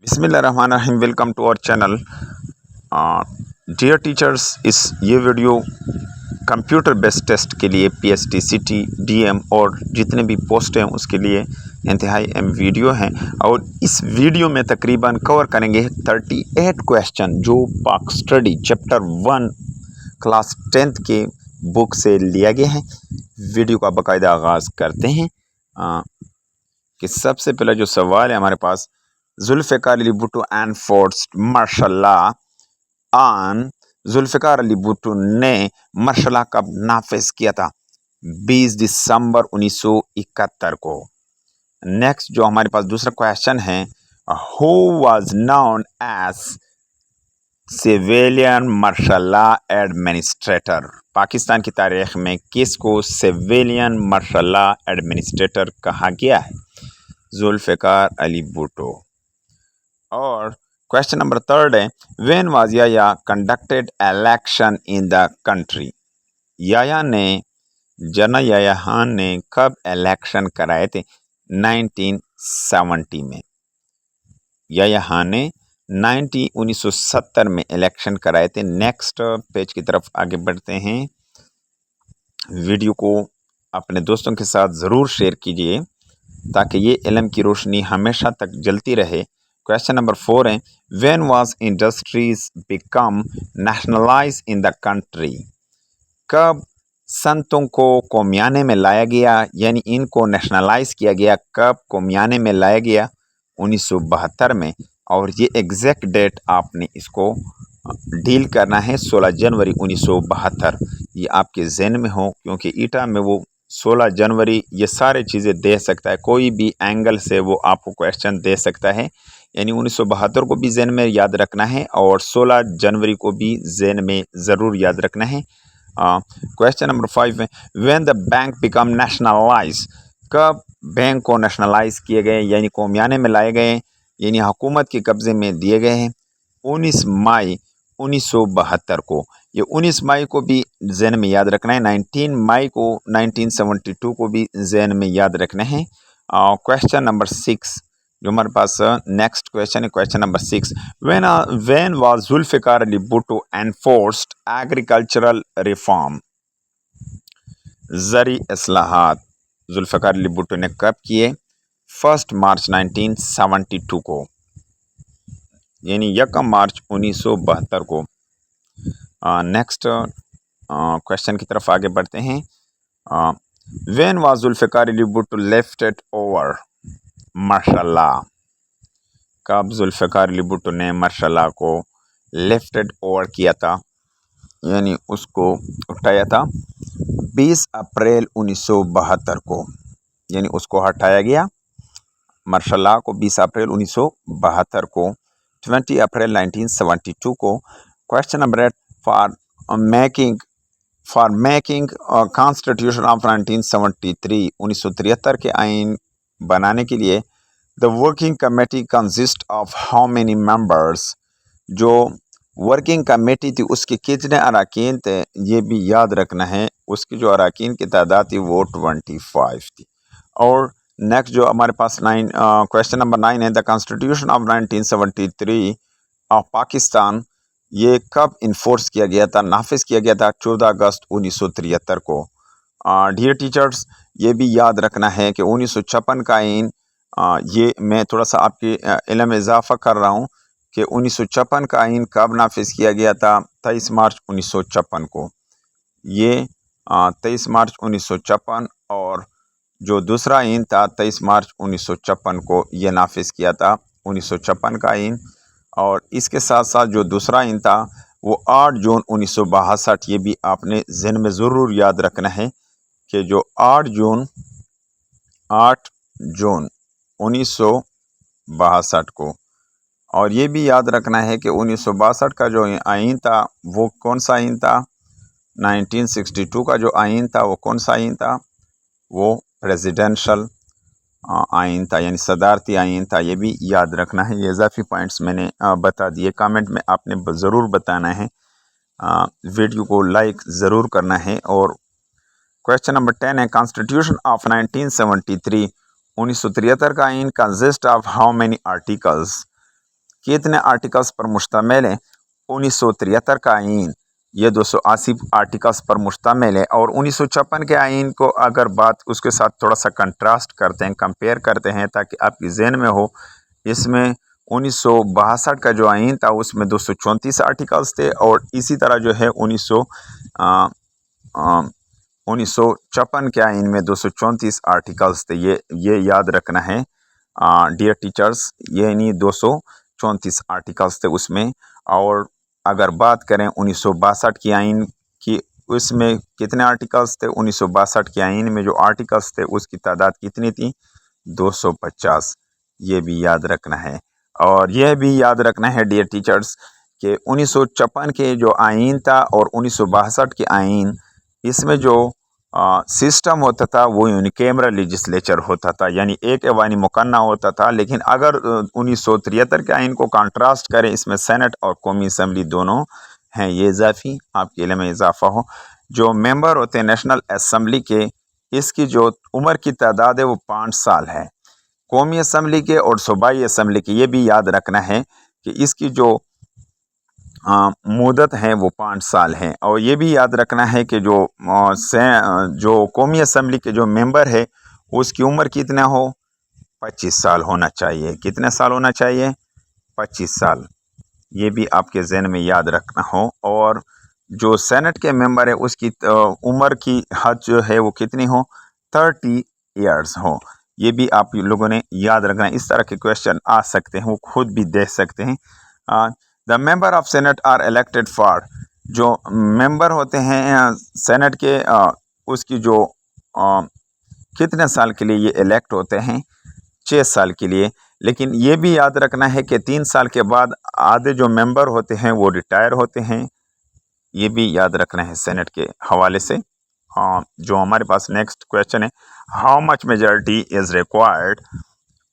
बिस्मिल्लाहिर्रहमानिर्रहीम। Welcome to our channel. Dear teachers, ये video computer based test के लिए पीएसटी, सिटी, डीएम और जितने भी पोस्ट हैं उसके लिए इंतहाई अहम वीडियो हैं। और इस वीडियो में तकरीबन कवर करेंगे 38 क्वेश्चन जो पाक स्टडी चैप्टर 1 क्लास 10th के बुक से लिया गया है। वीडियो का बाकायदा आगाज़ करते हैं कि सबसे पहला जो सवाल है हमारे पास, Zulfikar Ali Bhutto enforced martial law on. Zulfikar Ali Bhutto ने मार्शल लॉ कब नाफिज किया था? 20 दिसंबर 1971 को। नेक्स्ट जो हमारे पास दूसरा क्वेश्चन है, who was known as civilian martial law administrator? Pakistan की तारीख में किसको सिविलियन मार्शल लॉ एडमिनिस्ट्रेटर कहा गया है? जुल्फ़िकार अली भुट्टो। और क्वेश्चन नंबर 3 है, when was Yahya conducted election in the country? General Yahya Khan ने कब इलेक्शन कराए थे? 1970 में। याया खान ने 1970 में इलेक्शन कराए थे। नेक्स्ट पेज की तरफ आगे बढ़ते हैं। वीडियो को अपने दोस्तों के साथ ज़रूर शेयर कीजिए ताकि ये इल्म की रोशनी हमेशा तक जलती रहे। क्वेश्चन नंबर 4 है, when was industries become nationalise in the country? कब संतों को कौमियाने में लाया गया, यानी इनको नेशनलाइज किया गया? कब कौमियाने में लाया गया? 1972 में। और ये एग्जैक्ट डेट आपने इसको डील करना है, 16 जनवरी 1972। ये आपके जहन में हो, क्योंकि ईटा में वो 16 जनवरी ये सारी चीज़ें दे सकता है, कोई भी एंगल से वो आपको क्वेश्चन दे सकता है। यानी 1972 को भी जहन में याद रखना है और 16 जनवरी को भी जहन में ज़रूर याद रखना है। क्वेश्चन नंबर 5 है, when the bank become nationalise? कब बैंक को नेशनलाइज किए गए, यानी कौमियाने में लाए गए, यानी हुकूमत के कब्ज़े में दिए गए हैं? 19 मई 1972 को। ये 19 मई को भी जहन में याद रखना है। 19 मई को 1972 को भी जहन में याद रखना है। क्वेश्चन नंबर 6 जो हमारे पास नेक्स्ट क्वेश्चन है, question number 6, when was Zulfikar Ali Bhutto enforced agricultural reform? ज़री इस्लाहात जुल्फ़िकार अली भुट्टो ने कब किए? 1 मार्च 1972 को, यानी 1 मार्च 1972 को। नेक्स्ट क्वेश्चन की तरफ आगे बढ़ते हैं। When was Zulfikar Ali Bhutto lifted over martial law? कब जुल्फ़िकार अली भुट्टो ने मार्शल लॉ को लेफ्टेड ओवर किया था, यानी उसको उठाया था? 20 अप्रैल 1972 को, यानी उसको हटाया गया मार्शल लॉ को 20 अप्रैल 1972 को। 20 अप्रैल 1972 को। Question number 8, for making constitution of 1973, 1973 के आइन बनाने के लिए the working committee consist of how many members? जो वर्किंग कमेटी थी उसके कितने अरकान थे, ये भी याद रखना है। उसकी जो अरकान की तादाद थी वो 25 थी। और नेक्स्ट जो हमारे पास क्वेश्चन नंबर 9 है, the constitution of 1973 of Pakistan, ये कब इन्फोर्स किया गया था, नाफिज किया गया था? 14 अगस्त 1973 को। डियर टीचर्स, ये भी याद रखना है कि 1956 का आइन, ये मैं थोड़ा सा आपके इल्म में इजाफा कर रहा हूँ कि 1956 का आइन कब नाफिज किया गया था? 23 मार्च 1956 को। ये 23 मार्च 1956, और जो दूसरा आइन था 23 मार्च 1956 को ये नाफिज किया था, 1956 का आइन। और इसके साथ साथ जो दूसरा आइन था वो 8 जून 1962, ये भी आपने ज़हन में ज़रूर याद रखना है कि जो 8 जून 1962 को। और ये भी याद रखना है कि 1962 का जो आइन था वो कौन सा आइन था? 1962 का जो आइन था वो कौन सा आइन था? वो प्रेसिडेंशियल आइन था, यानी सदारती आइन था। ये भी याद रखना है। ये इजाफी पॉइंट्स मैंने बता दिए। कमेंट में आपने ज़रूर बताना है, वीडियो को लाइक ज़रूर करना है। और क्वेश्चन नंबर 10 है, कॉन्स्टिट्यूशन ऑफ 1973, 1973 का आइन consist of how many articles? कितने आर्टिकल्स पर मुश्तमिल है? 1973 का आइन ये 280 आर्टिकल्स पर मुश्तमिल है। और 1956 के आइन को अगर बात उसके साथ थोड़ा सा कंट्रास्ट करते हैं, कंपेयर करते हैं, ताकि आपकी जहन में हो, इसमें 1962 का जो आइन था उसमें 234 आर्टिकल्स थे, और इसी तरह जो है 1956 के आइन में 234 आर्टिकल्स थे। ये याद रखना है डियर टीचर्स, ये नहीं 234 आर्टिकल्स थे उसमें। और अगर बात करें 1962 की आइन की, उसमें कितने आर्टिकल्स थे? 1962 की आइन में जो आर्टिकल्स थे उसकी तादाद कितनी थी? 250। ये भी याद रखना है। और यह भी याद रखना है डियर टीचर्स कि 1956 के जो आइन था और 1962 की आइन, इसमें जो सिस्टम होता था वो यूनिकैमरल लेजिस्लेचर होता था, यानी एक ऐवानी मुकन्ना होता था। लेकिन अगर 1973 के आइन को कंट्रास्ट करें, इसमें सेनेट और कौमी असम्बली दोनों हैं। ये इजाफी आपके इल्म में इजाफा हो। जो मेंबर होते हैं नेशनल असम्बली के, इसकी जो उम्र की तादाद है वो 5 साल है। कौमी असम्बली के और सूबाई असम्बली के, ये भी याद रखना है कि इसकी जो मुद्दत है वो 5 साल है। और ये भी याद रखना है कि जो कौमी असम्बली के जो मेंबर है उसकी उम्र कितना हो? 25 साल होना चाहिए। कितने साल होना चाहिए? 25 साल। ये भी आपके जहन में याद रखना हो। और जो सेनेट के मेंबर है उसकी उम्र की हद जो है वो कितनी हो? 30 ईयर्स हो। ये भी आप लोगों ने याद रखना है। इस तरह के क्वेश्चन आ सकते हैं, वो खुद भी देख सकते हैं। The member of senate are elected for, जो मेंबर होते हैं सेनेट के, उसकी जो कितने साल के लिए ये इलेक्ट होते हैं? 6 साल के लिए। लेकिन ये भी याद रखना है कि 3 साल के बाद आधे जो मेंबर होते हैं वो रिटायर होते हैं। ये भी याद रखना है सेनेट के हवाले से। जो हमारे पास नेक्स्ट क्वेश्चन है, how much majority is required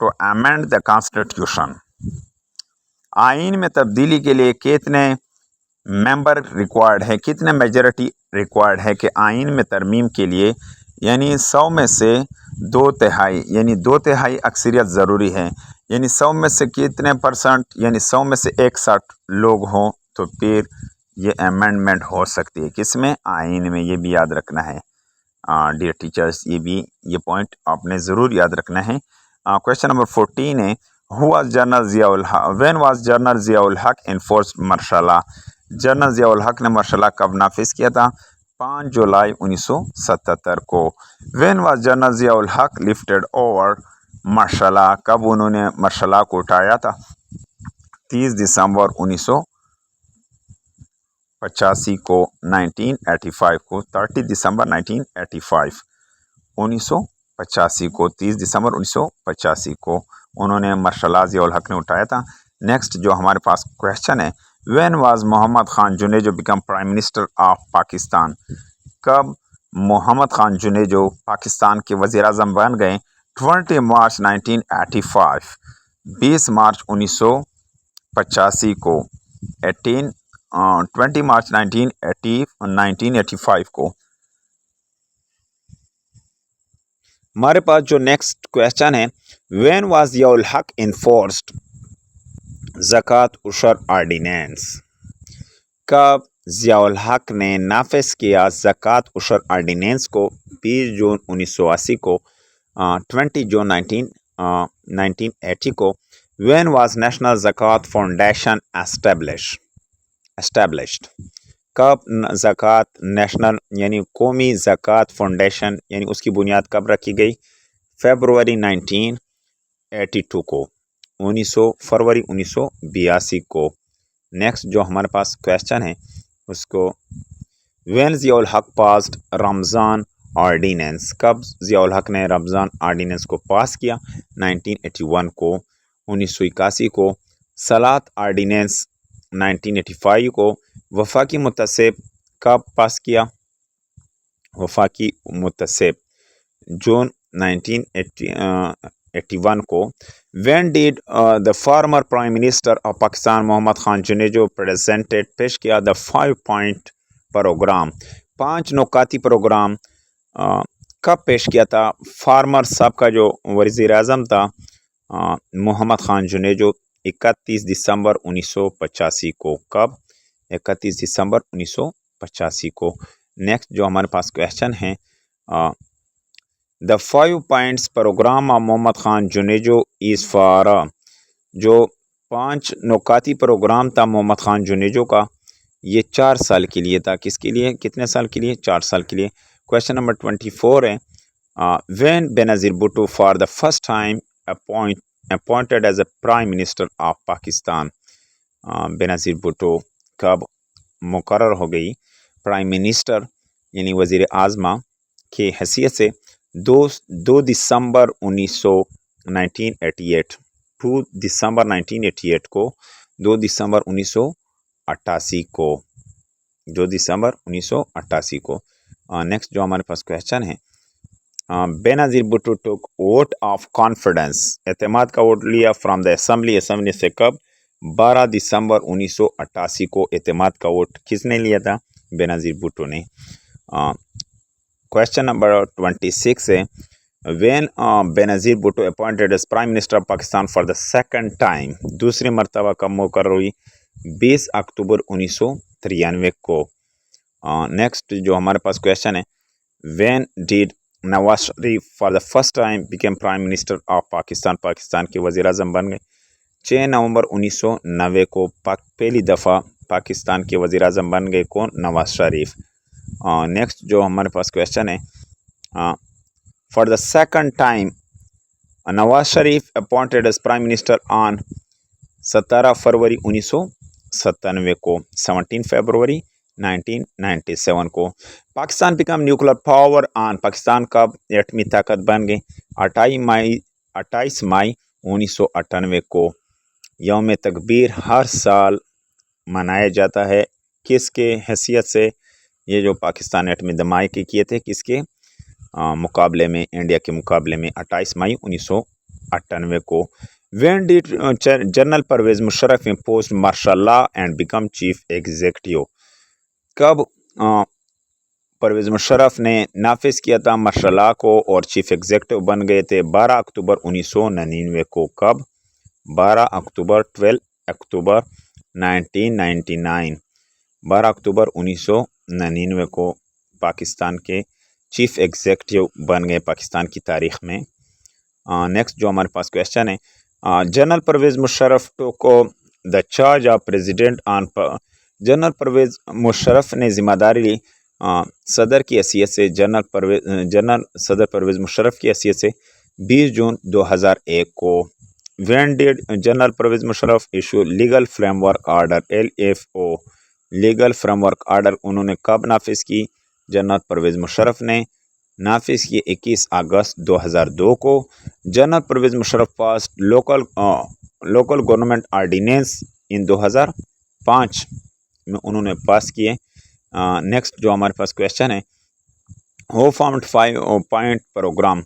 to amend the constitution? आइन में तब्दीली के लिए कितने मेंबर रिक्वायर्ड है, कितने मेजॉरिटी रिक्वायर्ड है कि आइन में तरमीम के लिए? यानी 100 में से 2/3, यानी 2/3 अक्सरियत ज़रूरी है। यानी 100 में से कितने परसेंट? यानी 100 में से 61 लोग हों तो फिर ये अमेंडमेंट हो सकती है। किसमें? आइन में। ये भी याद रखना है डियर टीचर्स, ये पॉइंट आपने ज़रूर याद रखना है। क्वेश्चन नंबर 14 है, Who was General Ziaul Haq? When was General Ziaul Haq enforced martial law? General Ziaul हक ने मार्शल लॉ कब नाफिज किया था? 5 जुलाई 1977 को। When was General ज़ियाउल हक lifted over मार्शल लॉ? कब उन्होंने मार्शल लॉ को उठाया था? 30 दिसंबर 1985 को, 1985 को, 30 दिसंबर 1985, 1985 को, 30 दिसंबर 1985 को उन्होंने मार्शल लॉ ज़ियाउल हक ने उठाया था। नेक्स्ट जो हमारे पास क्वेश्चन है, when was Mohammad Khan Junejo become prime minister of Pakistan? कब मोहम्मद खान जुनेजो पाकिस्तान के वज़ीर आज़म बन गए? 20 मार्च 1985, 20 मार्च 1985 को, 20 मार्च 1985 को। हमारे पास जो नेक्स्ट क्वेश्चन है, व्हेन वाज ज़ियाउल हक इन्फोर्स्ड ज़कात उशर ऑर्डिनेंस? कब ज़ियाउल हक ने नाफिज किया ज़कात उशर ऑर्डिनेंस को? 20 जून 1980 को, 20 जून 1980 को। When was national Zakat foundation established? कब ज़कात नेशनल यानी कौमी ज़कात फाउंडेशन यानी उसकी बुनियाद कब रखी गई? फरवरी 1982 को, फरवरी 1982 को। नेक्स्ट जो हमारे पास क्वेश्चन है उसको, व्हेन ज़ियाउल हक पास्ड रमज़ान ऑर्डिनेंस? कब ज़ियाउल हक ने रमज़ान ऑर्डिनेंस को पास किया? 1981 को, 1981 को। सलात ऑर्डिनेंस 1985 को। वफाकी मुतसिब कब पास किया? वफाकी मुतसिब जून 1981 को। When did the former prime minister of Pakistan Mohammad Khan Junejo presented पेश किया द 5 पॉइंट प्रोग्राम? 5 नुकाती प्रोग्राम कब पेश किया था? फार्मर साहब का जो वज़ीर आज़म था मोहम्मद खान जुनेजो, 31 दिसंबर 1985 को। कब? 31 दिसंबर 1985 को। नेक्स्ट जो हमारे पास क्वेश्चन है, the 5 points programme of Mohammad Khan Junejo is for, जो 5 नुकाती प्रोग्राम था मोहम्मद खान जुनेजो का, ये 4 साल के लिए था। किसके लिए? कितने साल के लिए? 4 साल के लिए। क्वेश्चन नंबर 24 है, when Benazir Bhutto for the first time appointed as a prime minister of Pakistan. Benazir Bhutto कब मुकर्रर हो गई प्राइम मिनिस्टर यानी वज़ीर आज़मा की हैसियत से? 2 दिसंबर 1988 2 दिसंबर 1988 को, 2 दिसंबर 1988 को, 2 दिसंबर 1988 को। नेक्स्ट जो हमारे पास क्वेश्चन है, बेनज़ीर भुट्टो टुक वोट ऑफ कॉन्फिडेंस, एतमाद का वोट लिया फ्रॉम द असेंबली से कब? 12 दिसंबर 1988 को एतमाद का वोट किसने लिया था? बेनज़ीर भुट्टो ने। क्वेश्चन नंबर 26 है, when Benazir Bhutto appointed as prime minister of Pakistan for the second time, दूसरी मरतबा कब मुकर्रर हुई? 20 अक्टूबर 1993 को। नेक्स्ट जो हमारे पास क्वेश्चन है, when did Nawaz Sharif for the first time became prime minister of Pakistan, Pakistan के वज़ीर आज़म बन गए? 6 नवंबर 1990 को पहली दफ़ा पाकिस्तान के वज़ीर आज़म बन गए। कौन? नवाज शरीफ। नेक्स्ट जो हमारे पास क्वेश्चन है, for the second time Nawaz Sharif appointed as prime minister on 17 फरवरी 1997 को, 17 फरवरी 1997 को। Pakistan become nuclear power on, Pakistan कब एटमी ताकत बन गई? 28 मई 1998 को। यौम तकबीर हर साल मनाया जाता है किसके हैसियत से? ये जो पाकिस्तान एटमी धमाके किए थे, किसके मुकाबले में? इंडिया के मुकाबले में, 28 मई 1998 को। When did general Pervez Musharraf post martial law and become chief executive, कब परवेज़ मुशर्रफ ने नाफिज किया था मार्शल लॉ को और चीफ एग्जीक्यूटिव बन गए थे? 12 अक्टूबर 1999 को। कब? 12 अक्टूबर 1999, 12 अक्टूबर 1999 को पाकिस्तान के चीफ एग्जीक्यूटिव बन गए पाकिस्तान की तारीख में। नेक्स्ट जो हमारे पास क्वेश्चन है, जनरल परवेज़ मुशर्रफ को the charge of president on, general Pervez Musharraf ने ज़िम्मेदारी ली सदर की हैसियत से, जनरल सदर परवेज़ मुशर्रफ की हैसियत से 20 जून 2001 को। When did general Pervez Musharraf issue legal framework order, LFO, legal framework order उन्होंने कब नाफिज की? जनरल परवेज़ मुशर्रफ ने नाफिज की 21 अगस्त 2002 को। जनरल परवेज़ मुशर्रफ पास लोकल गवर्नमेंट ऑर्डिनेंस इन 2005 में उन्होंने पास किए। नेक्स्ट जो हमारे पास क्वेश्चन है, हो फॉर्म्ड 5 पॉइंट प्रोग्राम,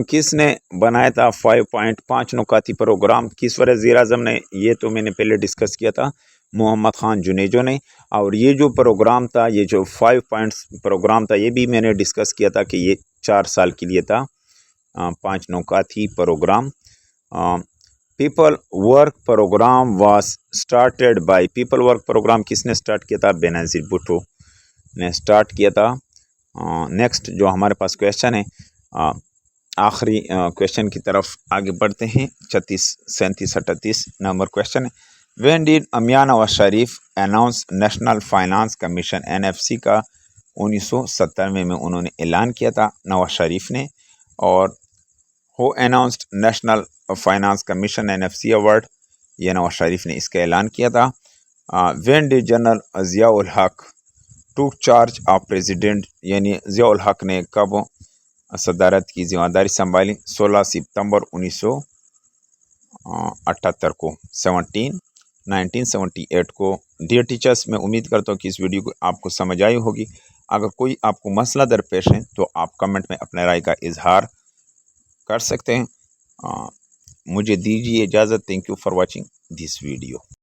किसने बनाया था 5 नुकाती प्रोग्राम? किस वज़ीर आज़म ने? ये तो मैंने पहले डिस्कस किया था, मोहम्मद खान जुनेजो ने। और ये जो प्रोग्राम था, ये जो 5 पॉइंट्स प्रोग्राम था, ये भी मैंने डिस्कस किया था कि ये 4 साल के लिए था। 5 नुकाती programme. People work programme was started by, people work programme किसने स्टार्ट किया था? बेनज़ीर भुट्टो ने स्टार्ट किया था। नेक्स्ट जो हमारे पास क्वेश्चन है, आखिरी क्वेश्चन की तरफ आगे बढ़ते हैं। 37 नंबर क्वेश्चन है, when did Mian Nawaz Sharif announce national finance commission, NFC का 1997 में उन्होंने ऐलान किया था नवाज शरीफ ने। और हो announced national finance commission NFC award, ये नवाज शरीफ ने इसका ऐलान किया था। व्हेन डिड जनरल ज़ियाउल हक टूक चार्ज ऑफ प्रेसिडेंट, यानी ज़ियाउल हक ने कब सदारत की जिम्मेदारी संभाली? 16 सितंबर 1978 को, 1978 को। डियर टीचर्स, मैं उम्मीद करता हूँ कि इस वीडियो को आपको समझ आई होगी। अगर कोई आपको मसला दरपेश है तो आप कमेंट में अपने राय का इजहार कर सकते हैं। मुझे दीजिए इजाज़त। Thank you for watching this video.